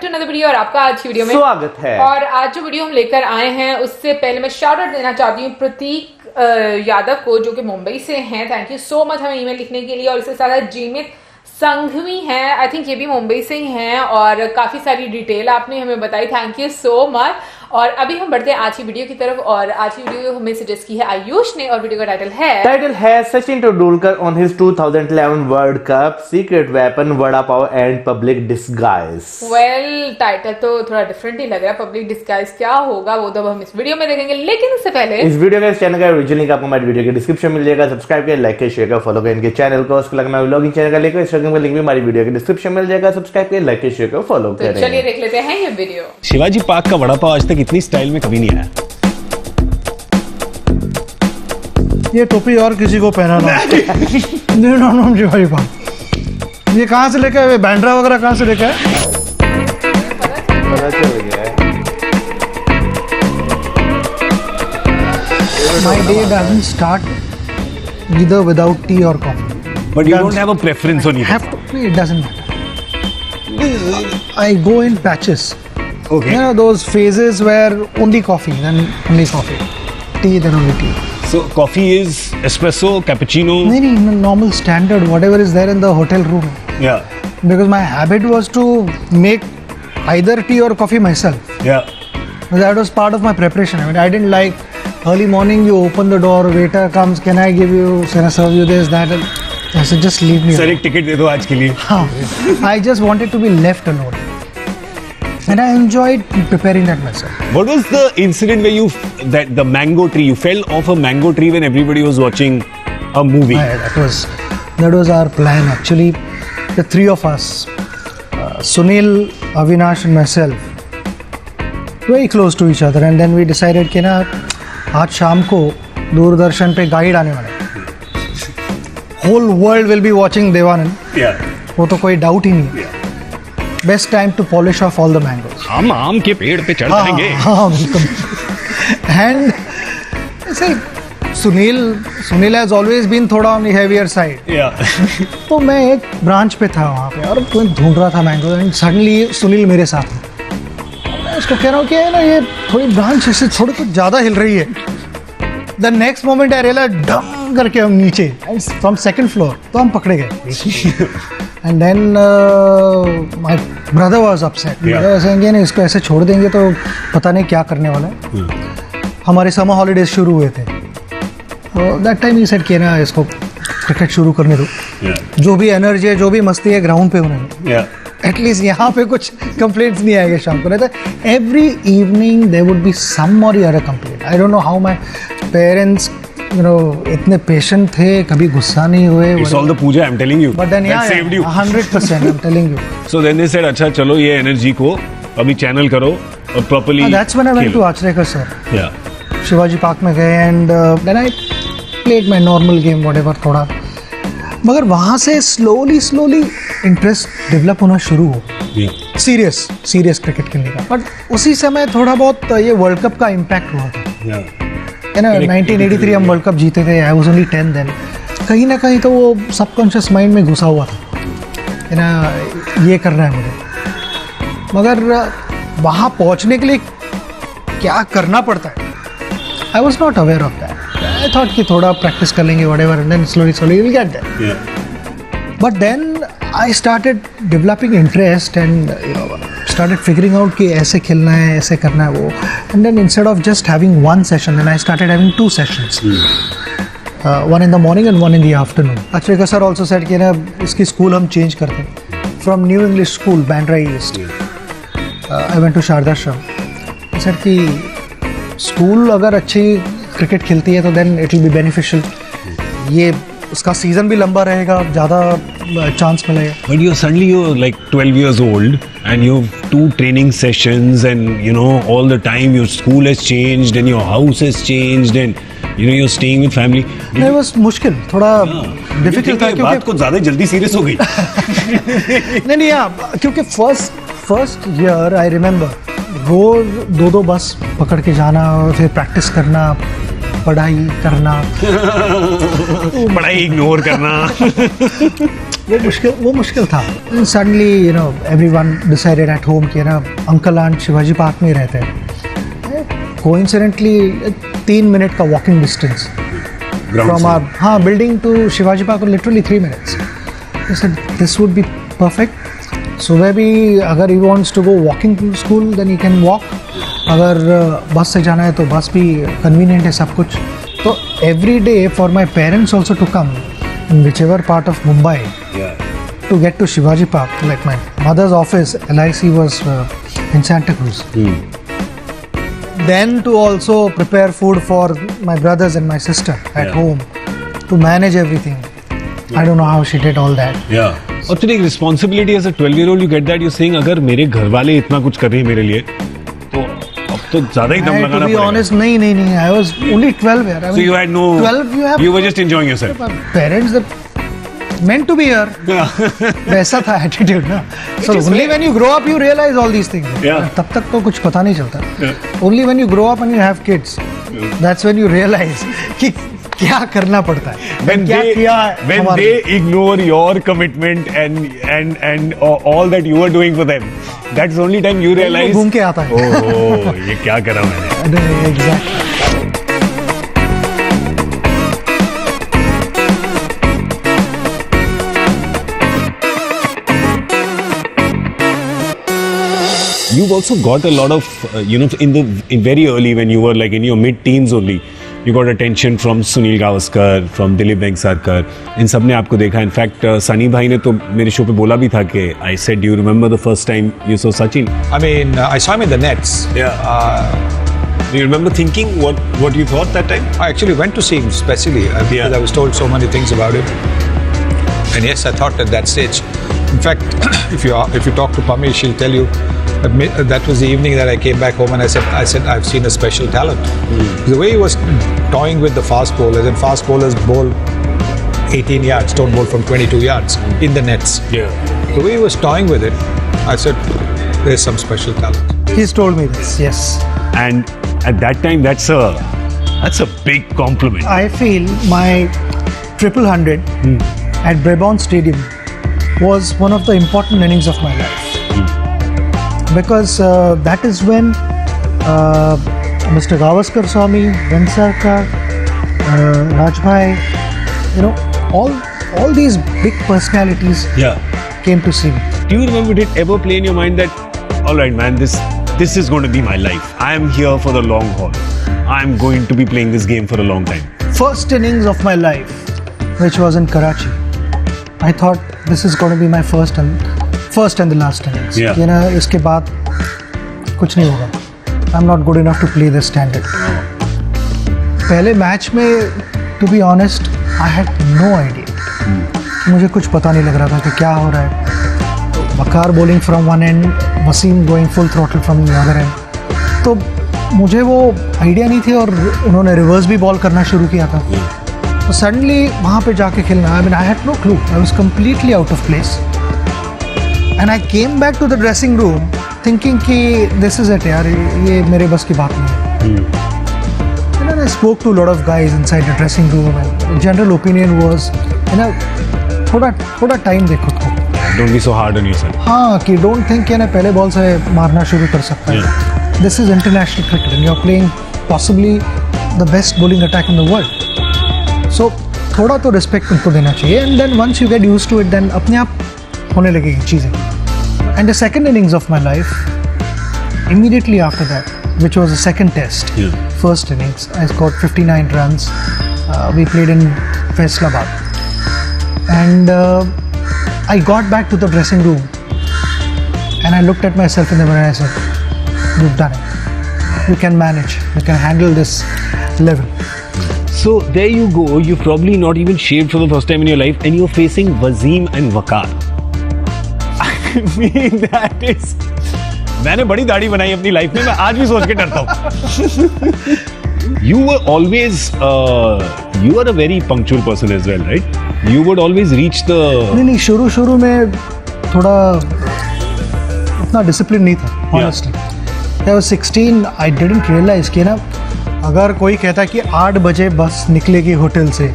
To another video और आपका आज की वीडियो में स्वागत है। और आज जो वीडियो हम लेकर आए हैं उससे पहले मैं शाउट आउट देना चाहती हूँ प्रतीक यादव को, जो कि मुंबई से हैं। थैंक यू सो मच हमें ईमेल लिखने के लिए। और इसके साथ जीमित संघवी हैं, आई थिंक ये भी मुंबई से ही हैं और काफी सारी डिटेल आपने हमें बताई। Thank you so much. और अभी हम बढ़ते हैं आज की वीडियो की तरफ। और आज की वीडियो हमें सजेस्ट की है आयुष ने और वीडियो का टाइटल है Sachin Tendulkar on his 2011 world cup, secret weapon, vada pav and public disguise. Well title तो थोड़ा डिफरेंट ही लग रहा है। पब्लिक डिस्गाइज क्या होगा वो तो हम इस वीडियो में देखेंगे, लेकिन उससे पहले इस वीडियो का इस चैनल का ओरिजिनल लिंक आपको हमारी वीडियो के डिस्क्रिप्शन में मिल जाएगा। सब्सक्राइब करें, लाइक करें, शेयर करें, फॉलो करें इनके चैनल को। उसके अलावा व्लॉगिंग चैनल का लिंक इंस्टाग्राम का लिंक भी हमारी वीडियो के डिस्क्रिप्शन में मिल जाएगा। सब्सक्राइब करें, लाइक करें, शेयर करें, फॉलो करें। चलिए देख लेते हैं ये वीडियो। शिवाजी पार्क का वड़ा पाव आज तक इतनी स्टाइल में कभी नहीं आया। ये टोपी और किसी को पहना ना शिवाजी पार्क। ये कहाँ से लेके आए? बैंड्रा वगैरह कहाँ से लेके आए? पता चल गया है। My day doesn't start either without tea or coffee. But you don't have a preference on either. Have to, it doesn't matter. I go in patches. Okay. You know those phases where only coffee, then only coffee. Tea, then only tea. So coffee is espresso, cappuccino. No, normal standard, whatever is there in the hotel room. Yeah. Because my habit was to make either tea or coffee myself. Yeah. That was part of my preparation. I mean, I didn't like early morning, you open the door, waiter comes, can I serve you this, that? I said, just leave me sir alone. एक ticket दे दो आज के लिए। I just wanted to be left alone. And I enjoyed preparing that myself. What was the incident where that the mango tree, you fell off a mango tree when everybody was watching a movie? That was our plan actually. The three of us, Sunil, Avinash and myself, very close to each other. And then we decided कि ना आज शाम को दूरदर्शन पे guide आने वाला है। Whole world will be watching Devanand. Yeah. वो तो कोई डाउट ही नहीं। Best time to polish off all the mangoes। हम आम के पेड़ पे चढ़ जाएंगे। हाँ बिल्कुल। And ऐसे सुनील has always been थोड़ा on the heavier side। Yeah. तो मैं एक ब्रांच पे था वहाँ पे और कोई ढूंढ रहा था मैंगो एंड सडनली सुनील मेरे साथ में। मैं उसको कह रहा हूँ कि है ना ये थोड़ी ब्रांच ऐसे थोड़ी कुछ ज़्यादा हिल रही है। The next moment I realize dumb करके हम नीचे फ्रॉम सेकंड फ्लोर तो हम पकड़े गए। And then my brother was upset. ऐसे ना इसको ऐसे छोड़ देंगे तो पता नहीं क्या करने वाला है। हमारे समर हॉलीडेज शुरू हुए थे तो दैट टाइम ही सेड कि ना इसको क्रिकेट शुरू करने दो। जो भी एनर्जी है, जो भी मस्ती है ग्राउंड पे होने दो। एटलीस्ट यहाँ पे कुछ कंप्लेंट्स नहीं आएंगे शाम को। नहीं तो every evening there would be some or other complaint. I don't know how my parents इतने पेशेंट थे, कभी गुस्सा नहीं हुए। It's all the puja, I'm telling you. But then That saved you. 100% I'm telling you. So then they said, अच्छा चलो ये energy को अभी चैनल करो और properly. That's when I went to Achrekar sir. Yeah. Shivaji park में गए and then I played my normal game whatever थोड़ा। मगर वहाँ से स्लोली इंटरेस्ट डेवलप होना शुरू हो। सीरियस क्रिकेट खेलने का। बट उसी समय थोड़ा बहुत ये वर्ल्ड कप का इम्पैक्ट हुआ था। है ना 1983 हम वर्ल्ड कप जीते थे। I was only 10 then. कहीं ना कहीं तो वो सबकॉन्शियस माइंड में घुसा हुआ था, है ना, ये करना है मुझे। मगर वहाँ पहुँचने के लिए क्या करना पड़ता है, I was not aware of that. I thought कि थोड़ा प्रैक्टिस कर लेंगे whatever and then slowly will get there. But then I started developing interest and started figuring out कि ऐसे खेलना है, ऐसे करना है वो। And then instead of just having one session, then I started having 2 sessions. One in the morning and one in the afternoon. Achrekar sir also said कि ना इसकी स्कूल हम चेंज करते हैं from New English School, Bandra East. I went to Shardashram. Sir कि school अगर अच्छी cricket खेलती है तो then it will be beneficial। ये उसका सीजन भी लंबा रहेगा, ज़्यादा चांस मिलेगा। But you're like 12 years old and you have 2 training sessions and you know all the time your school has changed and your house has changed and you know you're staying with family. नहीं बस मुश्किल थोड़ा difficult था क्योंकि बात को ज़्यादा जल्दी सीरियस हो गई। नहीं यार, क्योंकि फर्स्ट ईयर आई रिमेम्बर रोज 2 बस पकड़ के जाना और फिर प्रैक्टिस करना, पढ़ाई करना, पढ़ाई इग्नोर करना। वो मुश्किल था. Suddenly, you know, everyone decided at home कि ना अंकल आंट शिवाजी पार्क में रहते हैं. Coincidentally, 3 minute का walking distance from our building to Shivaji Park, literally 3 minutes. I said this would be perfect. सुबह भी अगर he wants to go walking to school, then he can walk. अगर बस से जाना है तो बस भी convenient है सब कुछ. तो every day for my parents also to come in whichever part of Mumbai to get to Shivaji Park. Like my mother's office, LIC was in Santa Cruz. Then to also prepare food for my brothers and my sister at home, to manage everything. I don't know how she did all that. और तेरी responsibility as a 12-year-old, you get that, you saying अगर मेरे घर वाले इतना कुछ कर रहे हैं मेरे लिए तो अब तो ज्यादा ही दम लगाना To be पड़ेगा. honest, नहीं. I was only 12 here. I So you had no. 12, You were just enjoying yourself. parents that meant to be here. वैसा था attitude ना. So is only fair. when you grow up you realize all these things. Yeah. तब तक तो कुछ पता नहीं चलता. Yeah. Only when you grow up and you have kids, that's when you realize कि क्या करना पड़ता है. When क्या किया है when हमारे they लिए. ignore your commitment and all that you are doing for them, that's the only time you realize. घूम के आता है. ओह, ये क्या करा मैंने. Exactly. You've also got a lot of, in very early when you were like in your mid-teens only, you got attention from Sunil Gavaskar, from Dilip Vengsarkar. इन सब ने आपको देखा. In fact, सनी भाई ने तो मेरे शो पे बोला भी था कि I said, do you remember the first time you saw Sachin? I mean, I saw him in the nets. Do you remember thinking what you thought that time? I actually went to see him specially because I was told so many things about him. And yes, I thought at that stage. In fact, if you talk to Pami, she'll tell you that was the evening that I came back home and I said I've seen a special talent. The way he was toying with the fast ball, as in fast bowlers bowl 18 yards, don't bowl from 22 yards in the nets. Yeah. The way he was toying with it, I said there's some special talent. He's told me this. Yes. And at that time, that's a big compliment. I feel my 100 at Brabant Stadium was one of the important innings of my life. Because that is when Mr. Gavaskar saw me, Vengsarkar, Rajbhai, all these big personalities came to see me. Do you remember, did it ever play in your mind that, all right, man, this is going to be my life. I am here for the long haul. I am going to be playing this game for a long time. First innings of my life, which was in Karachi, I thought this is going to be my first and the last innings. Yeah. इसके बाद कुछ नहीं होगा. I'm not good enough to play this standard. पहले match में, to be honest, I had no idea. मुझे कुछ पता नहीं लग रहा था कि क्या हो रहा है. वकार bowling from one end, Wasim going full throttle from the other end. तो मुझे वो आइडिया नहीं थी और उन्होंने रिवर्स भी बॉल करना शुरू किया था. तो सडनली वहाँ पे जाके खेलना, I mean, I had no clue. I was completely out of place. And I came back to the dressing room thinking कि this is it यार, ये मेरे बस की बात नहीं है. And then I spoke to a lot of guys inside the dressing room and the general opinion was, थोड़ा टाइम दे खुद को. Don't be so hard on yourself. हाँ, कि don't think कि पहले बॉल से मारना शुरू कर सकता है. This is international cricket and you're playing possibly the best bowling attack in the world. So थोड़ा तो respect उनको देना चाहिए. And then once you get used to it, then अपने आप होने लगेगी चीज़ें. And the second innings of my life, immediately after that, which was the second test, first innings, I scored 59 runs. We played in Faisalabad. And I got back to the dressing room and I looked at myself in the mirror and I said, you've done it. You can manage. You can handle this level. So there you go. You've probably not even shaved for the first time in your life and you're facing Wasim and Waqar. I mean, that is... मैंने बड़ी दाढ़ी बनाई अपनी life में, मैं आज भी सोच के डरता हूँ. You were always, you were a very punctual person as well, right? You would always reach the... नहीं, शुरू में थोड़ा उतना डिसिप्लिन नहीं था, honestly. I was 16, I didn't realize कि ना, अगर कोई कहता है कि 8 बजे बस निकलेगी होटल से,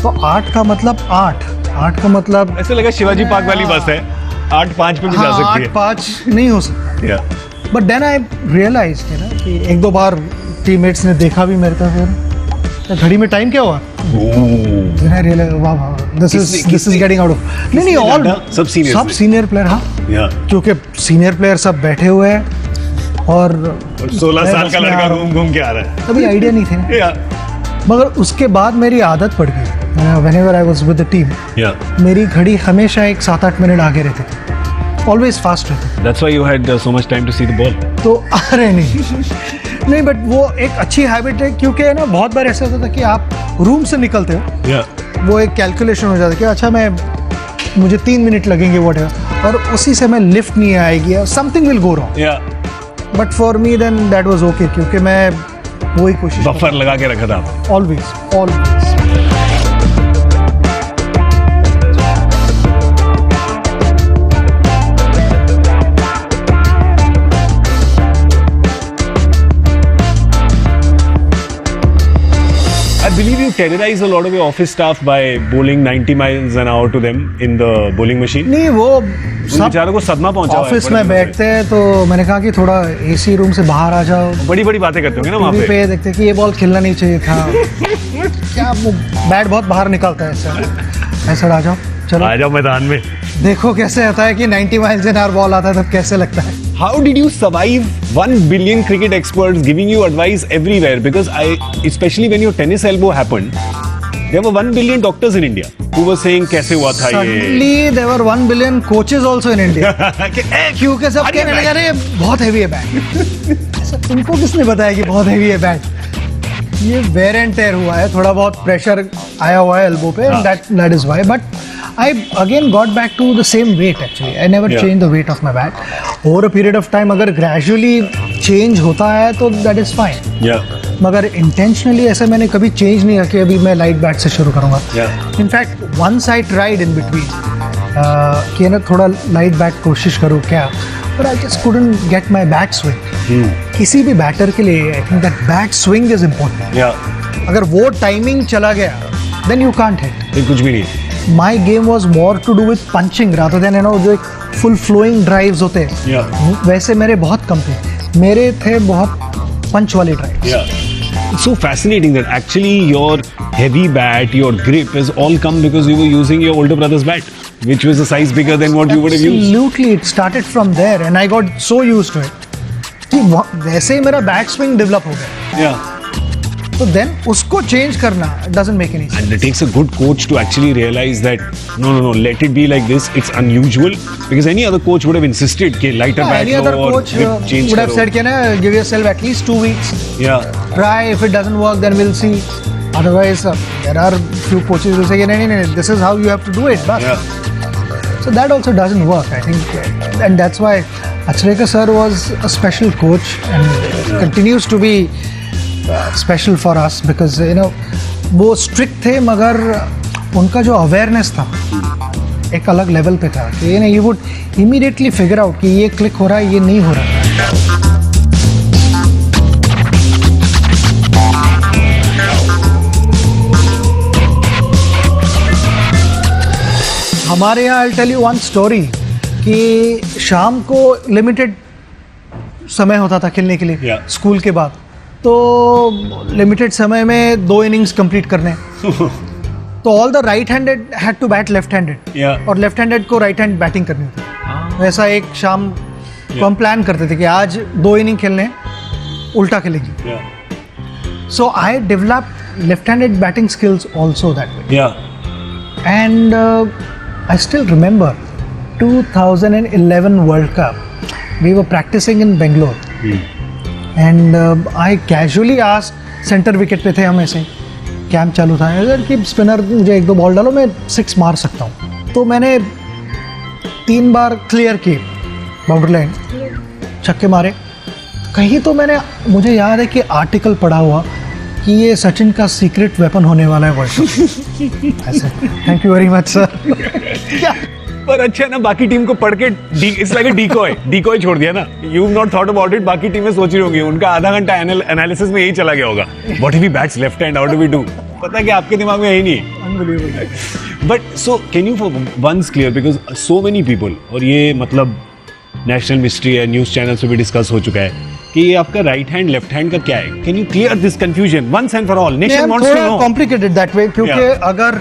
तो 8 का मतलब 8. 8 का मतलब ऐसे लगा शिवाजी पार्क वाली बस है, 8-5 पे भी जा हाँ, सकती 8-5 नहीं हो सकता। है। बट देन आई रियलाइज ना कि एक दो बार टीममेट्स ने देखा भी मेरे तरफ, घड़ी में टाइम क्या हुआ, then I realized, वाह वाह, this is getting out of, नहीं all सब seniors सब ने? सीनियर प्लेयर, हाँ, क्योंकि सीनियर प्लेयर सब बैठे हुए हैं और 16 साल का लड़का घूम के आ रहा है। कभी आइडिया नहीं थे ना। Yeah. मगर उसके बाद मेरी आदत पड़ गई, whenever I was with the team, Yeah. मेरी घड़ी हमेशा एक 7-8 मिनट आगे रहती थी, ऑलवेज फास्ट रहती। That's why you had so much time to see the ball. तो अरे नहीं बट वो एक अच्छी हैबिट है, क्योंकि है ना बहुत बार ऐसा होता था कि आप रूम से निकलते हो, Yeah. वो एक कैलकुलेशन हो जाता है कि अच्छा मुझे 3 मिनट लगेंगे व्हाटएवर, और उसी से मैं लिफ्ट नहीं आएगी, something will go wrong, Yeah. But for me then that was okay, क्योंकि मैं वही कोशिश बफर लगा के रखा था आपने। Always. I believe you terrorize a lot of your office staff by bowling 90 miles an hour to them in the bowling machine. नहीं, वो उन सब बेचारों को सदमा पहुंचा हुआ है ऑफिस बड़े में दिनों से। बैठते हैं, तो मैंने कहा कि थोड़ा एसी रूम से बाहर आ जाओ, बड़ी बड़ी बातें करते होंगे ना वहाँ टीवी पे। पे देखते हैं कि ये बॉल खेलना नहीं चाहिए था, क्या वो बैट बहुत बाहर निकलता है, ऐसा आ जाओ, चलो आ जाओ मैदान में। देखो कैसे होता है कि 90 माइल्स एन आवर बॉल आता है तब कैसे लगता है। How did you survive 1 billion cricket experts giving you advice everywhere? Because especially when your tennis elbow happened, there were 1 billion doctors in India who were saying कैसे हुआ था ये। Suddenly there were 1 billion coaches also in India, क्योंकि सब कहने लगे अरे बहुत हैवी है बैट। ऐसा तुमको किसने बताया कि बहुत हैवी है बैट? ये वेयर एंड टेयर हुआ है, थोड़ा बहुत प्रेशर आया हुआ है एल्बो पे, that is why. But I again got back to the same weight actually. I never changed the weight of my bat. Over a period of time अगर gradually change होता है तो that is fine. Yeah. मगर intentionally ऐसा मैंने कभी change नहीं किया कि अभी मैं light bat से शुरू करूँगा. Yeah. In fact, once I tried in between कि ना थोड़ा light bat कोशिश करूँ क्या, but I just couldn't get my bat swing. किसी भी बैटर के लिए I think that bat swing is important. Yeah. अगर वो timing चला गया, then you can't hit. ये कुछ भी नहीं है। My game was more to do with punching rather than जो एक full flowing drives होते हैं, Yeah. वैसे मेरे बहुत कम थे, मेरे थे बहुत पंच वाले drives. Yeah. It's so fascinating that actually your heavy bat, your grip has all come because you were using your older brother's bat, which was a size bigger than what you would have used. Absolutely, it started from there and I got so used to it कि वैसे ही मेरा back swing develop हो गया, Yeah. तो then उसको change करना doesn't make any sense. And it takes a good coach to actually realize that no, let it be like this. It's unusual because any other coach would have insisted कि lighter bat Any other लो और coach grip change would have करो. said कि ना give yourself at least 2 weeks, Yeah. try, if it doesn't work then we'll see. Otherwise there are few coaches who say no, this is how you have to do it, but Yeah. so that also doesn't work, I think, and that's why Achareka sir was a special coach and continues to be special for us because वो strict थे मगर उनका जो awareness था एक अलग level पे था कि you would immediately figure out कि ये क्लिक हो रहा है, ये नहीं हो रहा है। हमारे यहाँ I'll tell you one story कि शाम को लिमिटेड समय होता था खेलने के लिए, Yeah. स्कूल के बाद, तो लिमिटेड समय में 2 इनिंग्स कंप्लीट करने तो all the right handed had to bat left handed, Yeah. और लेफ्ट हैंडेड को राइट हैंड बैटिंग करनी थी। वैसा एक शाम को हम प्लान करते थे कि आज 2 इनिंग खेलने, उल्टा खेलेंगे। Yeah. So I developed left handed batting skills also that way. Yeah. And I still remember 2011 World Cup. We were practicing in Bangalore. And I casually asked, center wicket पे थे हम ऐसे, कैंप चालू था, अगर कि स्पिनर मुझे 1-2 ball डालो, मैं 6 मार सकता हूँ। तो मैंने 3 बार क्लियर किए बाउंड्री लाइन, छक्के मारे। कहीं तो मुझे याद है कि आर्टिकल पढ़ा हुआ कि ये सचिन का सीक्रेट वेपन होने वाला है वर्ल्ड कप। ऐसे thank you very much sir. क्या पर अच्छा ना, बाकी टीम को पढ़ के इट्स लाइक अ डिकॉय छोड़ दिया ना। You have not thought about it, बाकी टीमें सोच रही होंगी, उनका आधा घंटा एनालिसिस में यही चला गया होगा। What if he bats left hand, how do we do? पता है कि आपके दिमाग में यही नहीं है। But so can you for once clear, because so many people, और ये मतलब नेशनल मिस्ट्री है, न्यूज चैनल पे भी डिस्कस हो चुका है कि ये आपका राइट हैंड लेफ्ट हैंड का क्या है? Can you clear this confusion once and for all? Nation wants to know. Complicated that way, क्योंकि Yeah. अगर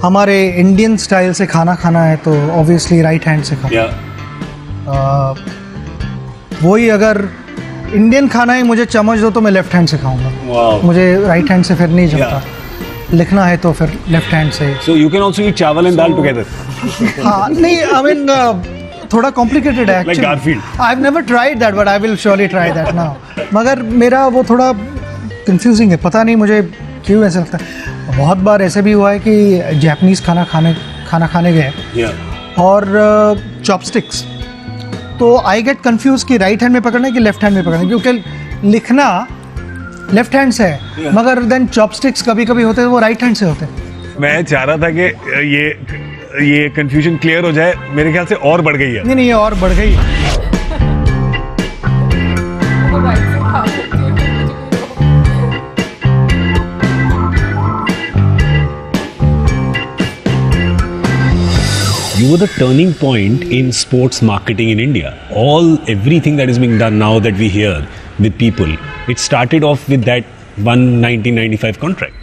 हमारे इंडियन स्टाइल से खाना खाना है तो ऑब्वियसली राइट हैंड से खाओ. या वही अगर इंडियन खाना ही मुझे चम्मच दो तो मैं लेफ्ट हैंड से खाऊंगा. वाओ. मुझे राइट हैंड से फिर नहीं जमता. लिखना है तो फिर लेफ्ट हैंड से. सो यू कैन आल्सो ईट चावल एंड दाल टुगेदर हाँ नहीं, आई मीन थोड़ा कॉम्प्लिकेटेड है like Garfield. I have never tried that but I will surely try that now. मगर मेरा वो थोड़ा कंफ्यूजिंग है, पता नहीं मुझे क्यों ऐसा लगता है. बहुत बार ऐसे भी हुआ है कि जापानीज खाना खाने गए या और चॉपस्टिक्स, तो आई गेट कंफ्यूज कि राइट हैंड में पकड़ना है कि लेफ्ट हैंड में पकड़ना है, क्योंकि लिखना लेफ्ट हैंड से है. Yeah. मगर देन चॉपस्टिक्स कभी कभी होते हैं वो राइट हैंड से होते हैं. मैं चाह रहा था कि ये कंफ्यूजन क्लियर हो जाए. मेरे ख्याल से और बढ़ गई है. नहीं ये और बढ़ गई है. You were the turning point in sports marketing in India. Everything that is being done now that we hear with people, it started off with that 1995 contract.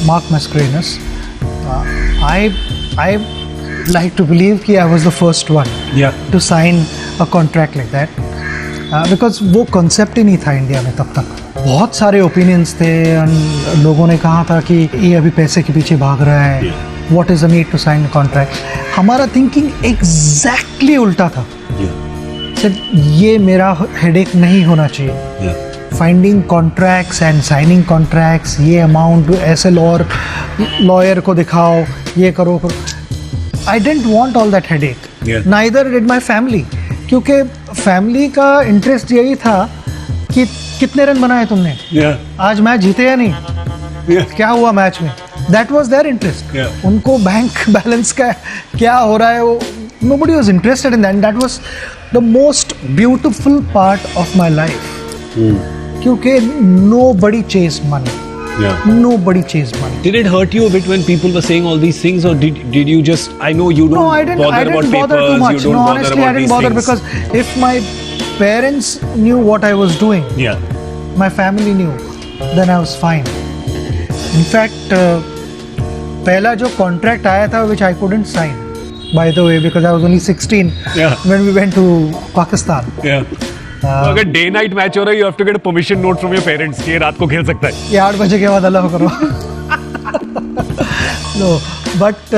Mark Mascarenhas. I like to believe कि I was the first one Yeah. to sign a contract like that. Because वो concept ही नहीं था India में तब तक. बहुत सारे opinions थे and लोगों ने कहा था कि ये अभी पैसे के पीछे भाग रहा है. What is the need to sign a contract? हमारा thinking exactly उल्टा था. सर ये मेरा headache नहीं होना चाहिए. Yeah. Finding contracts and signing contracts, ये अमाउंट ऐसे लॉयर को दिखाओ, ये करो. I don't want all that headache. Yeah. Neither did my family, क्योंकि फैमिली का इंटरेस्ट यही था कि कितने रन बनाए तुमने, Yeah. आज मैच जीते या नहीं, Yeah. क्या हुआ मैच में. That was their interest. Yeah. उनको बैंक बैलेंस का क्या हो रहा है वो, nobody was interested in that. That was the most beautiful part of my life. क्योंकि nobody chased money. Yeah. Nobody chased money. Did it hurt you a bit when people were saying all these things, or did you just? I know you don't No, I didn't bother about bother papers. too much. You don't No, bother honestly, about I didn't these bother things. because if my parents knew what I was doing, Yeah. my family knew, then I was fine. In fact, पहला जो contract आया था which I couldn't sign, by the way, because I was only 16 Yeah. when we went to Pakistan. Yeah. तो अगर day night match हो रहा है, you have to get a permission note from your parents कि ये रात को खेल सकता है. ये 8 बजे के बाद अलाउ करो. No, but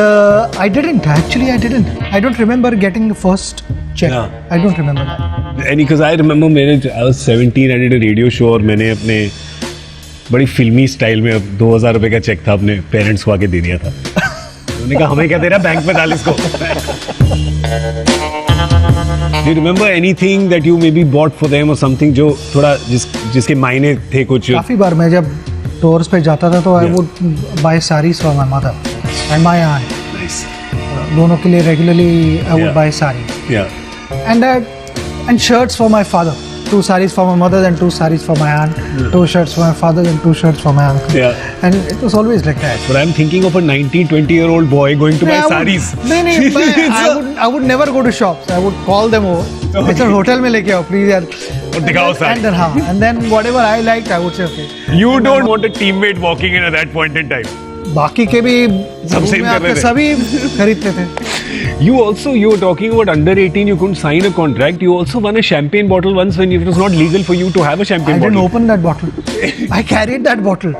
I didn't. Actually, I didn't. I don't remember getting the first check. Yeah. I don't remember that. And because I remember I was 17, I did a radio show और मैंने अपने बड़ी फिल्मी style में 2000 रुपए का check था अपने पेरेंट्स को आके दे दिया था. उन्होंने कहा हमें क्या दे रहा, बैंक में डाल इसको. Do you remember anything that you maybe bought for them or something जो थोड़ा जिसके मायने थे कुछ? काफी बार मैं जब टूर्स पे जाता था तो I would buy saris for my mother and my aunt. Nice. दोनों के लिए regularly I would Yeah. Buy sari Yeah. And shirts for my father. 2 sarees for my mother and 2 sarees for my aunt. 2 shirts for my father and 2 shirts for my uncle. Yeah. And it was always like that. But I'm thinking of a 19, 20-year-old boy going to buy sarees. I would never go to shops. I would call them over. अच्छा hotel में लेके आओ please यार. और दिखाओ sari. And then हाँ, and then whatever I liked, I would say okay. You don't want a teammate walking in at that point in time. बाकी के भी सब same में कर रहे आके थे. सभी खरीदते थे. You were talking about under 18, you couldn't sign a contract. You also won a champagne bottle once when it was not legal for you to have a I champagne didn't bottle. open that bottle. I carried that bottle.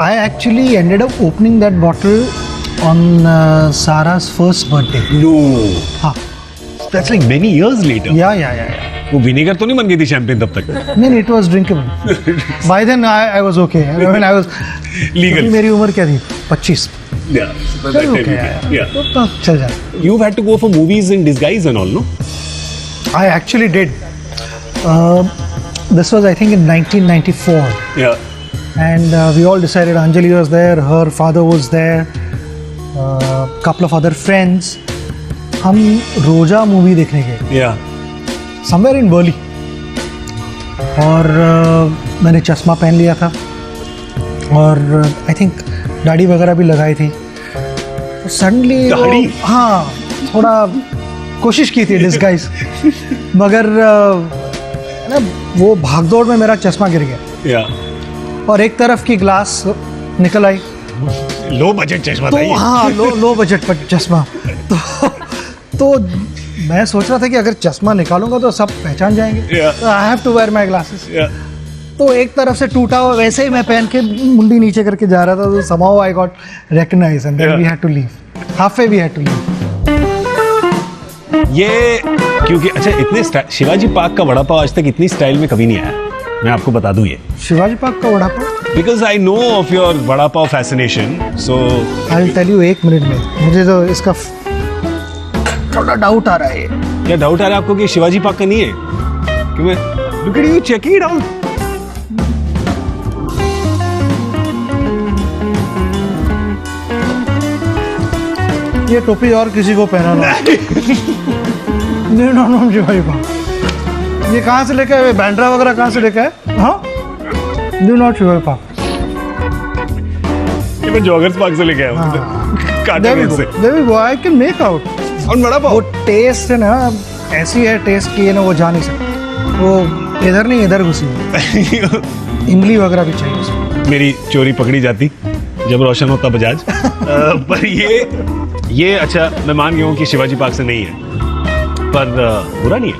I actually ended up opening that bottle on Sarah's first birthday. No. हाँ. That's like many years later. Yeah. वो vinegar तो नहीं बन गई थी champagne तब तक. नहीं, it was drinkable. By then I was okay. I mean, I was Legal. मेरी उम्र क्या थी? 25. Yeah. चल okay Yeah. तो चल जा. You've had to go for movies in disguise and all, no? I actually did. This was I think in 1994. Yeah. And we all decided. Anjali was there, her father was there, couple of other friends. हम रोजा movie देखने गए Yeah. Somewhere in Worli. और मैंने चश्मा पहन लिया था और आई थिंक दाढ़ी वगैरह भी लगाई थी. सडनली दाढ़ी? हाँ, थोड़ा कोशिश की थी डिस्गाइज, मगर ना वो भागदौड़ में मेरा चश्मा गिर गया या और एक तरफ की ग्लास निकल आई। लो बजट चश्मा तो था ये। हाँ, लो बजट पर चश्मा। तो मैं सोच रहा था कि अगर चश्मा निकालूंगा तो सब पहचान जाएंगे, Yeah. I have to wear my glasses. या तो एक तरफ से टूटा हुआ वैसे ही मैं पहन के मुंडी नीचे करके जा रहा था, तो somehow I got recognized and then Yeah. we had to leave. Halfway we had to leave. ये क्योंकि अच्छा इतने शिवाजी पार्क का वड़ा पाव आज तक इतनी स्टाइल में कभी नहीं आया, मैं आपको बता दूं ये, शिवाजी पार्क का vada pav because I know of your vada pav fascination. So I will tell you 1 minute में। मुझे तो इसका थोड़ा डाउट आ रहा है। क्या डाउट आ रहा है आपको कि शिवाजी पार्क का नहीं है? कि मैं look at you, check it out. ये टोपी और किसी को पहनाना नो शिवाजी पार्क। ये कहाँ से लेके आए? बैंड्रा वगैरह कहाँ से लेके आए? हाँ, नो नॉट शिवाजी पार्क। ये मैं जॉगर्स पार्क से लेके आया हूँ, कांटे से। There we go, I can make out. और वड़ा वो पाव टेस्ट है ना, ऐसी है टेस्ट की है ना, वो जा नहीं सकती। वो इधर नहीं इधर घुसी है। इमली वगैरह भी चाहिए उसमें। मेरी चोरी पकड़ी जाती जब रोशन होता बजाज। पर ये अच्छा मैं मान गया हूँ कि शिवाजी पार्क से नहीं है, पर बुरा नहीं है।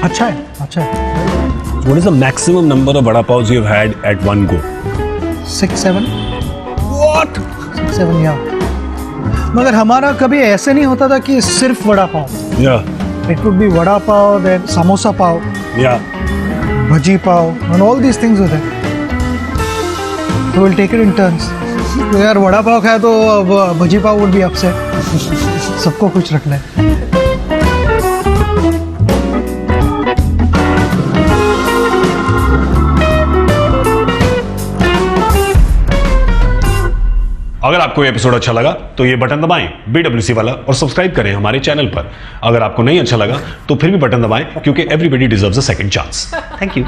अच्छा है, अच्छा है। What is the maximum number of vada paos you've had at one go? 6-7 What? 6-7 या। मगर हमारा कभी ऐसे नहीं होता था कि सिर्फ vada pav. Yeah, it would be vada pav, then samosa pav, yeah. Bhaji pav, and all these things होते हैं। We will take it in turns. तो यार वड़ा पाव खाया तो अब bhaji pav would be upset. सबको कुछ रखना है। अगर आपको ये एपिसोड अच्छा लगा तो ये बटन दबाएं BWC वाला और सब्सक्राइब करें हमारे चैनल पर। अगर आपको नहीं अच्छा लगा तो फिर भी बटन दबाएं, क्योंकि everybody deserves a second chance. Thank you.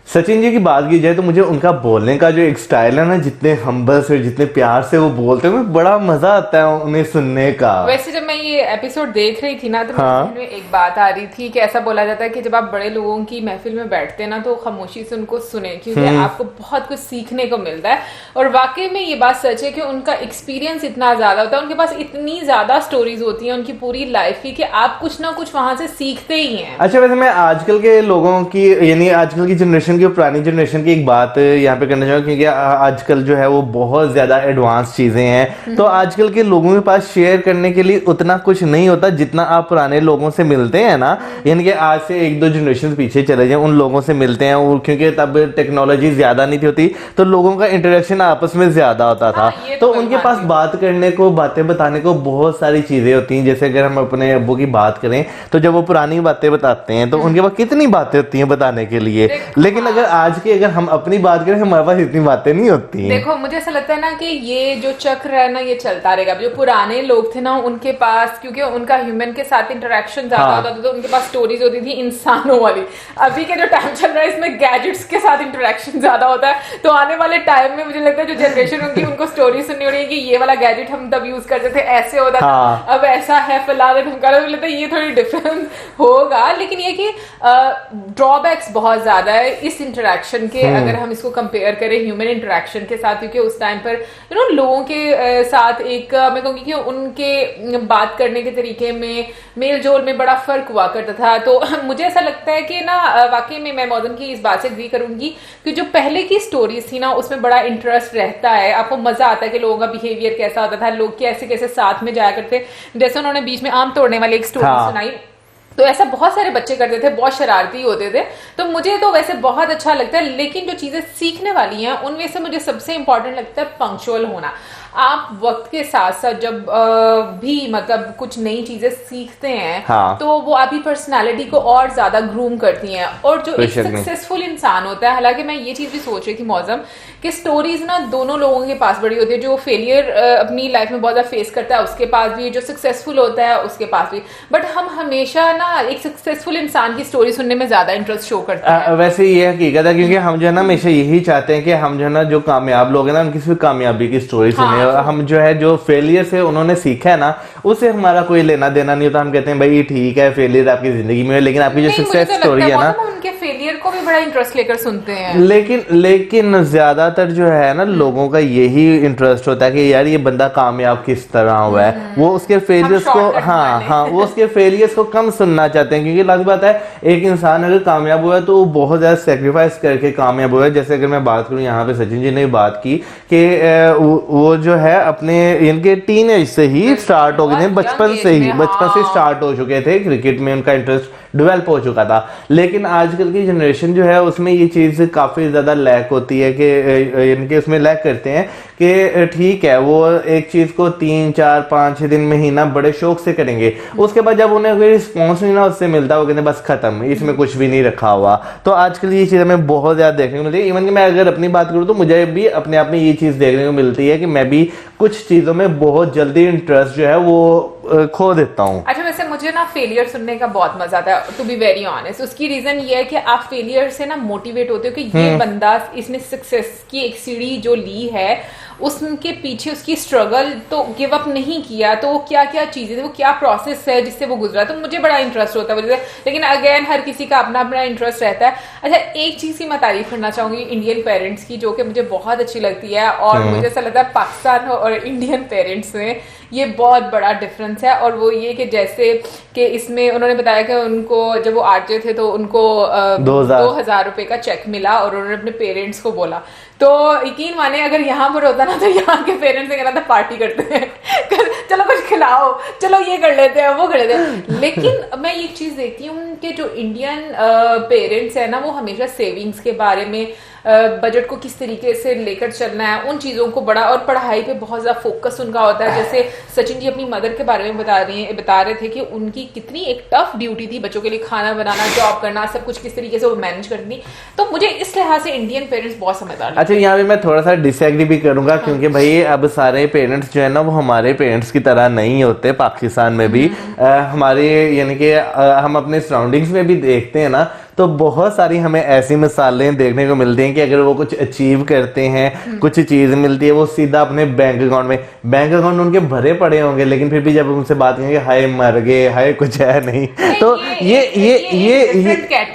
Sachin ji की बात की जाए तो मुझे उनका बोलने का जो एक स्टाइल है ना, जितने हम्बल से जितने प्यार से वो बोलते हैं, मुझे बड़ा मजा आता है उन्हें सुनने का। वैसे जब मैं ये एपिसोड देख रही थी ना, तो हाँ। मेरे में एक बात आ रही थी कि ऐसा बोला जाता है कि जब आप बड़े लोगों की महफिल में बैठते हैं ना, तो खामोशी से उनको सुने, क्योंकि आपको बहुत कुछ सीखने को मिलता है। और वाकई में ये बात सच है कि उनका एक्सपीरियंस इतना ज्यादा होता है, उनके पास इतनी ज्यादा स्टोरीज होती हैं उनकी पूरी लाइफ की, कि आप कुछ ना कुछ वहां से सीखते ही हैं। अच्छा, वैसे मैं आजकल के लोगों की, यानी आजकल की जनरेशन की, पुरानी जनरेशन की एक बात यहाँ पे करना चाहूँगा, क्योंकि आजकल जो है वो बहुत ज्यादा एडवांस चीजें हैं, तो आजकल के लोगों के पास शेयर करने के लिए उतना कुछ नहीं होता जितना आप पुराने लोगों से मिलते हैं ना। यानी कि आज से 1-2 जनरेशन पीछे चले जाएं, उन लोगों से मिलते हैं, और क्योंकि तब टेक्नोलॉजी ज्यादा नहीं थी होती, तो लोगों का इंटरेक्शन आपस में ज्यादा होता था। ये तो मैं उनके पास मानती हूँ। बात करने को, बातें बताने को बहुत सारी चीजें होती हैं। जैसे अगर हम अपने अब्बू की बात करें, तो जब वो पुरानी बातें बताते हैं तो उनके पास कितनी बातें होती हैं बताने के लिए। लेकिन अगर हम अपनी बात करें, हमारे पास इतनी बातें नहीं होती हैं। देखो, मुझे ऐसा लगता है ना कि ये जो चक्र है ना, ये चलता रहेगा। जो पुराने लोग थे ना, उनके पास, क्योंकि उनका ह्यूमन के साथ इंटरेक्शन ज्यादा हाँ। होता था, तो उनके पास स्टोरीज होती थी इंसानों वाली। अभी के जो टाइम चल रहा है, इसमें गैजेट्स के साथ इंटरेक्शन ज्यादा होता है। तो आने वाले टाइम में मुझे लगता है जो जनरेशन होगी, उनको स्टोरी सुननी हो रही है कि ये वाला गैजेट हम तब यूज करते थे, ऐसे होता हाँ। था, अब ऐसा है, फिलहाल ढमका। मुझे लगता है ये थोड़ी डिफरेंस होगा, लेकिन ये कि ड्रॉबैक्स बहुत ज्यादा है इस इंटरेक्शन के, अगर हम इसको कंपेयर करें ह्यूमन इंटरेक्शन के साथ। क्योंकि उस टाइम पर लोगों के साथ एक मैं कहूँगी कि उनके बात करने के तरीके में, मेल जोल में बड़ा फर्क हुआ करता था। तो मुझे ऐसा लगता है कि ना, वाकई में मैं मौजम की इस बात से एग्री करूंगी कि जो पहले की स्टोरीज थी ना, उसमें बड़ा इंटरेस्ट रहता है, आपको मजा आता है कि लोगों का बिहेवियर कैसा होता था, लोग कैसे कैसे साथ में जाया करते। जैसे उन्होंने बीच में आम तोड़ने वाली एक स्टोरी हाँ। सुनाई, तो ऐसा बहुत सारे बच्चे करते थे, बहुत शरारती होते थे। तो मुझे तो वैसे बहुत अच्छा लगता है, लेकिन जो चीजें सीखने वाली हैं उनमें से मुझे सबसे इंपॉर्टेंट लगता है पंक्चुअल होना। आप वक्त के साथ साथ जब भी मतलब कुछ नई चीजें सीखते हैं, हाँ। तो वो आपकी पर्सनालिटी को और ज्यादा ग्रूम करती हैं। और जो एक बेशक नहीं। सक्सेसफुल इंसान होता है, हालांकि मैं ये चीज भी सोच रही थी मौजम, कि स्टोरीज ना दोनों लोगों के पास बड़ी होती है। जो फेलियर अपनी लाइफ में बहुत ज्यादा फेस करता है उसके पास भी, जो सक्सेसफुल होता है उसके पास भी। बट हम हमेशा ना एक सक्सेसफुल इंसान की स्टोरी सुनने में ज्यादा इंटरेस्ट शो करते हैं। वैसे ये हकीकत है, क्योंकि हम जो है ना हमेशा यही चाहते हैं कि हम जो है ना, जो कामयाब लोग हैं ना, उनकी सिर्फ कामयाबी की स्टोरी सुने। हम जो है जो फेलियर से उन्होंने सीखा है ना, उससे हमारा कोई लेना देना नहीं होता। हम कहते हैं भाई ठीक है फेलियर आपकी जिंदगी में है, लेकिन आपकी जो सक्सेस स्टोरी है ना, उनके फेलियर को भी बड़ा इंटरेस्ट लेकर सुनते हैं। लेकिन ज्यादातर जो है ना लोगों का यही इंटरेस्ट होता है कि यार ये बंदा कामयाब किस तरह हुआ है, वो उसके फेलियर्स को हाँ वो उसके फेलियर्स को कम सुनना चाहते हैं। क्योंकि लाज़मी बात है एक इंसान अगर कामयाब हुआ है तो वो बहुत ज्यादा सेक्रीफाइस करके कामयाब हुआ है। जैसे अगर मैं बात करूं, यहाँ पे सचिन जी ने बात की कि वो जो है अपने इनके टीनेज से ही स्टार्ट हो गए थे, बचपन से स्टार्ट हो चुके थे, क्रिकेट में उनका इंटरेस्ट डेवलप हो चुका था। लेकिन आजकल की जनरेशन जो है उसमें ये चीज़ काफ़ी ज़्यादा लैक होती है कि इनके उसमें लैक करते हैं कि ठीक है वो एक चीज़ को 3, 4, 5, 6 दिन, महीना बड़े शौक से करेंगे, उसके बाद जब उन्हें कोई रिस्पॉन्स नहीं ना उससे मिलता वो कहते बस खत्म, इसमें कुछ भी नहीं रखा हुआ। तो आजकल ये चीज़ हमें बहुत ज़्यादा देखने को मिलती है। इवन कि मैं अगर अपनी बात करूँ तो मुझे भी अपने आप में ये चीज़ देखने को मिलती है कि मैं भी कुछ चीज़ों में बहुत जल्दी इंटरेस्ट जो है वो खो देता हूँ। अच्छा, वैसे मुझे ना फेलियर सुनने का बहुत मजा आता है, टू बी वेरी ऑनेस्ट। उसकी रीजन ये है कि आप फेलियर से ना मोटिवेट होते हो कि ये बंदा इसने सक्सेस की एक सीढ़ी जो ली है, उसके पीछे उसकी स्ट्रगल तो गिव अप नहीं किया, तो वो क्या क्या चीजें थी, वो क्या प्रोसेस है जिससे वो गुजरा, तो मुझे बड़ा इंटरेस्ट होता है वजह से। लेकिन अगेन हर किसी का अपना अपना इंटरेस्ट रहता है। अच्छा, एक चीज की मैं तारीफ करना चाहूंगी इंडियन पेरेंट्स की, जो कि मुझे बहुत अच्छी लगती है, और मुझे ऐसा लगता है पाकिस्तान और इंडियन पेरेंट्स में ये बहुत बड़ा डिफरेंस है। और वो ये कि जैसे कि इसमें उन्होंने बताया कि उनको जब वो आरजे थे तो उनको 2000 रुपए का चेक मिला और उन्होंने अपने पेरेंट्स को बोला। तो यकीन माने अगर यहाँ पर होता ना तो यहाँ के पेरेंट्स कहना था पार्टी करते हैं चलो कुछ खिलाओ, चलो ये कर लेते हैं वो कर लेते हैं। लेकिन मैं एक चीज देखती हूँ कि जो इंडियन पेरेंट्स है ना वो हमेशा सेविंग्स के बारे में, बजट को किस तरीके से लेकर चलना है, उन चीज़ों को बड़ा, और पढ़ाई पे बहुत ज़्यादा फोकस उनका होता है। जैसे सचिन जी अपनी मदर के बारे में बता रहे थे कि उनकी कितनी एक टफ ड्यूटी थी बच्चों के लिए, खाना बनाना, जॉब करना, सब कुछ किस तरीके से वो मैनेज करनी। तो मुझे इस लिहाज से इंडियन पेरेंट्स बहुत समझदार। अच्छा, यहाँ पे मैं थोड़ा सा डिसएग्री भी करूंगा क्योंकि भाई अब सारे पेरेंट्स जो है ना वो हमारे पेरेंट्स की तरह नहीं होते। पाकिस्तान में भी हमारे यानी कि हम अपने सराउंडिंग्स में भी देखते हैं ना तो बहुत सारी हमें ऐसी मिसालें देखने को मिलती हैं कि अगर वो कुछ अचीव करते हैं, कुछ चीज़ मिलती है, वो सीधा अपने बैंक अकाउंट उनके भरे पड़े होंगे, लेकिन फिर भी जब उनसे बात करेंगे हाय मर गए, हाय कुछ है नहीं। तो ये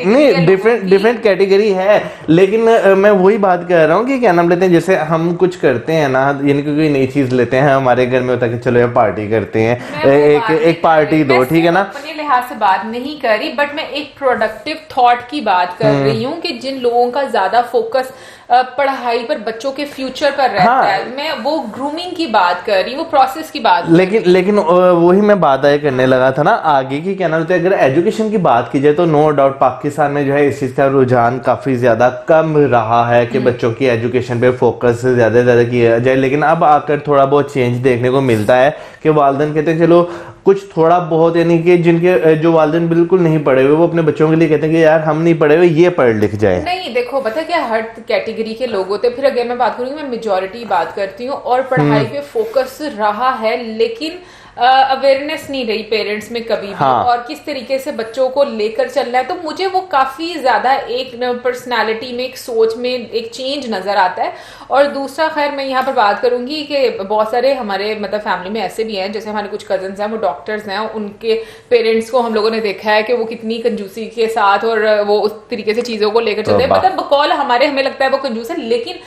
नहीं, डिफरेंट कैटेगरी है। लेकिन मैं वही बात कर रहा हूँ कि क्या नाम लेते हैं, जैसे हम कुछ करते हैं ना, यानी कि कोई नई चीज लेते हैं, हमारे घर में होता है कि चलो यार पार्टी करते हैं, एक पार्टी दो, ठीक है ना। अपने लिहाज से बात नहीं करी, बट मैं एक प्रोडक्टिव थॉट की बात कर रही हूँ कि जिन लोगों का ज्यादा फोकस पढ़ाई पर, बच्चों के फ्यूचर पर रहता है, मैं वो ग्रूमिंग की बात कर रही हूँ, वो प्रोसेस की बात। लेकिन वही मैं बात आए करने लगा था ना आगे की, क्या नाम होता है, अगर एजुकेशन की बात की जाए तो नो डाउट पाकिस्तान में जो है इस चीज का रुझान काफी ज्यादा कम रहा है कि बच्चों की एजुकेशन पे फोकस ज्यादा से ज्यादा किया जाए। लेकिन अब आकर थोड़ा बहुत चेंज देखने को मिलता है कि वालिदैन कहते हैं चलो कुछ थोड़ा बहुत, यानी कि जिनके जो वालिदैन बिल्कुल नहीं पढ़े हुए वो अपने बच्चों के लिए कहते हैं कि यार हम नहीं पढ़े हुए, ये पढ़ लिख जाए। नहीं, देखो पता क्या, हर कैटेगरी के लोग होते हैं। फिर अगर मैं बात करूंगी, मैं मेजॉरिटी बात करती हूँ, और पढ़ाई पे फोकस रहा है, लेकिन अवेयरनेस नहीं रही पेरेंट्स में कभी भी, और किस तरीके से बच्चों को लेकर चलना है। तो मुझे वो काफी ज्यादा एक पर्सनालिटी में, एक सोच में एक चेंज नजर आता है। और दूसरा, खैर मैं यहाँ पर बात करूंगी कि बहुत सारे हमारे मतलब फैमिली में ऐसे भी हैं, जैसे हमारे कुछ कजन्स हैं वो डॉक्टर्स हैं, उनके पेरेंट्स को हम लोगों ने देखा है कि वो कितनी कंजूसी के साथ और वो उस तरीके से चीजों को लेकर चलते हैं। मतलब बकौल हमें लगता है वो कंजूस है, लेकिन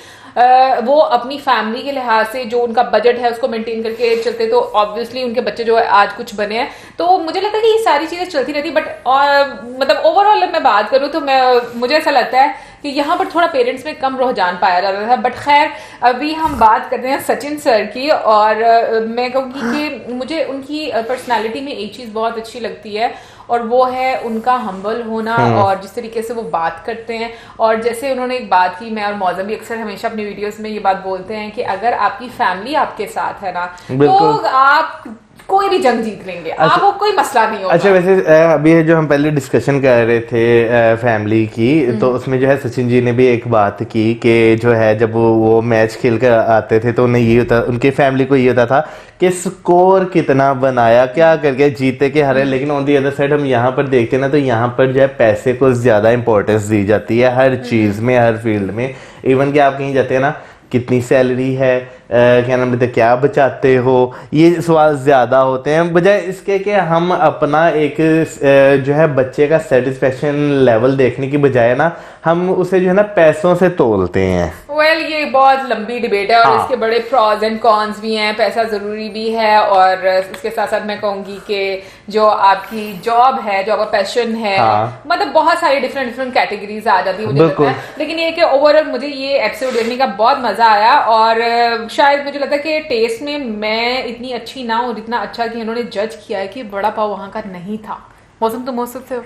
वो अपनी फैमिली के लिहाज से जो उनका बजट है उसको मेंटेन करके चलते, तो ऑब्वियसली उनके बच्चे जो है आज कुछ बने हैं। तो मुझे लगता है कि ये सारी चीजें चलती रहती, बट मतलब ओवरऑल मैं बात करूँ तो मुझे ऐसा लगता है कि यहाँ पर थोड़ा पेरेंट्स में कम रुझान पाया जाता था। बट खैर, अभी हम बात करते हैं सचिन सर की, और मैं कहूँगी कि मुझे उनकी पर्सनालिटी में एक चीज़ बहुत अच्छी लगती है, और वो है उनका हम्बल होना, और जिस तरीके से वो बात करते हैं। और जैसे उन्होंने एक बात की, मैं और मौजम भी अक्सर हमेशा अपनी वीडियोस में ये बात बोलते हैं कि अगर आपकी फैमिली आपके साथ है ना तो आप कोई भी जंग जीत लेंगे। अच्छा, आपको कोई मसला नहीं होगा। अच्छा, वैसे अभी जो हम पहले डिस्कशन कर रहे थे फैमिली की, तो उसमें जो है सचिन जी ने भी एक बात की कि जो है जब वो मैच खेल कर आते थे तो उन्हें ये होता, उनकी फैमिली को ये होता था कि स्कोर कितना बनाया, क्या करके जीते के हारे। लेकिन ऑन दी अदर साइड हम यहाँ पर देखते हैं ना तो यहाँ पर जो है पैसे को ज्यादा इंपॉर्टेंस दी जाती है हर चीज में, हर फील्ड में। इवन कि आप कहीं जाते हैं ना, कितनी सैलरी है, क्या नाम लेते हैं, क्या बचाते हो, ये सवाल ज़्यादा होते हैं, बजाय इसके कि हम अपना एक जो है बच्चे का सेटिस्फेक्शन लेवल देखने की बजाय ना हम उसे जो है ना पैसों से तोलते हैं। वेल ये बहुत लंबी डिबेट है और हाँ। इसके बड़े प्रॉज एंड कॉन्स भी हैं। पैसा जरूरी भी है और इसके साथ साथ मैं कहूंगी कि जो आपकी जॉब है, जो आपका पैशन है, हाँ। मतलब बहुत सारी डिफरेंट कैटेगरीज आ जाती है मुझे लगता बिल्कुल। है। लेकिन ये कि ओवरऑल मुझे ये एपिसोड देखने का बहुत मजा आया और शायद मुझे लगता है कि टेस्ट में मैं इतनी अच्छी ना हूँ जितना अच्छा कि इन्होंने जज किया है कि वड़ा पाव वहां का नहीं था। मौसम तो मौसम से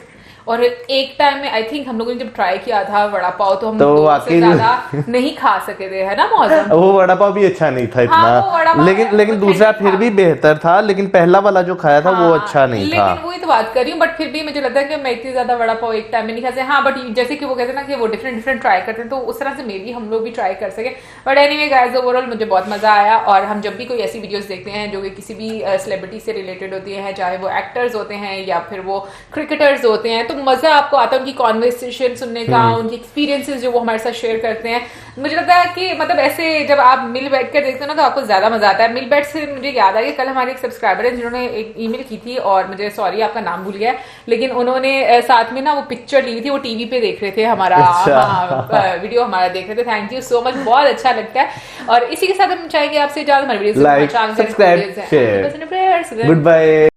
और एक टाइम में आई थिंक हम लोगों ने जब ट्राई किया था वड़ा पाव तो हम तो दो से वाकई ज्यादा नहीं खा सके थे, है ना मौसम? वो वड़ा पाव भी अच्छा नहीं था हाँ, वो वड़ा इतना, पाव लेकिन वो दूसरा ठीक फिर था। भी बेहतर था, लेकिन पहला वाला जो खाया था वो हाँ, अच्छा नहीं था। लेकिन वही तो बात कर रही हूँ, बट फिर भी मुझे लगता है कि मैं इतनी ज्यादा वड़ा पाव एक टाइम में नहीं खा सकती। हाँ, बट जैसे कि वो कहते हैं ना कि वो डिफरेंट ट्राई करते हैं, तो उस तरह से मे बी हम लोग भी ट्राई कर सके। बट एनीवे गाइस, ओवरऑल मुझे बहुत मजा आया और हम जब भी कोई ऐसी वीडियोस देखते हैं जो कि किसी भी सेलिब्रिटी से रिलेटेड होती है, चाहे वो एक्टर्स होते हैं या फिर वो क्रिकेटर्स होते हैं, तो मजा आपको आता है उनकी कॉन्वर्सेशन सुनने का, उनकी एक्सपीरियंसेस जो वो हमारे साथ शेयर करते हैं। मुझे लगता है कि मतलब ऐसे जब आप मिल बैठ कर देखते हो ना तो आपको ज्यादा मजा आता है। मिल बैठ से मुझे याद आया कि कल हमारे एक सब्सक्राइबर है जिन्होंने एक ईमेल की थी और मुझे सॉरी आपका नाम भूल गया, लेकिन उन्होंने साथ में ना वो पिक्चर ली हुई थी, वो टीवी पे देख रहे थे हमारा, अच्छा। हाँ, वीडियो हमारा देख रहे थे। थैंक यू सो मच, बहुत अच्छा लगता है। और इसी के साथ हम चाहेंगे आपसे ज्यादा हमारे video Like, subscribe, share. Good Goodbye.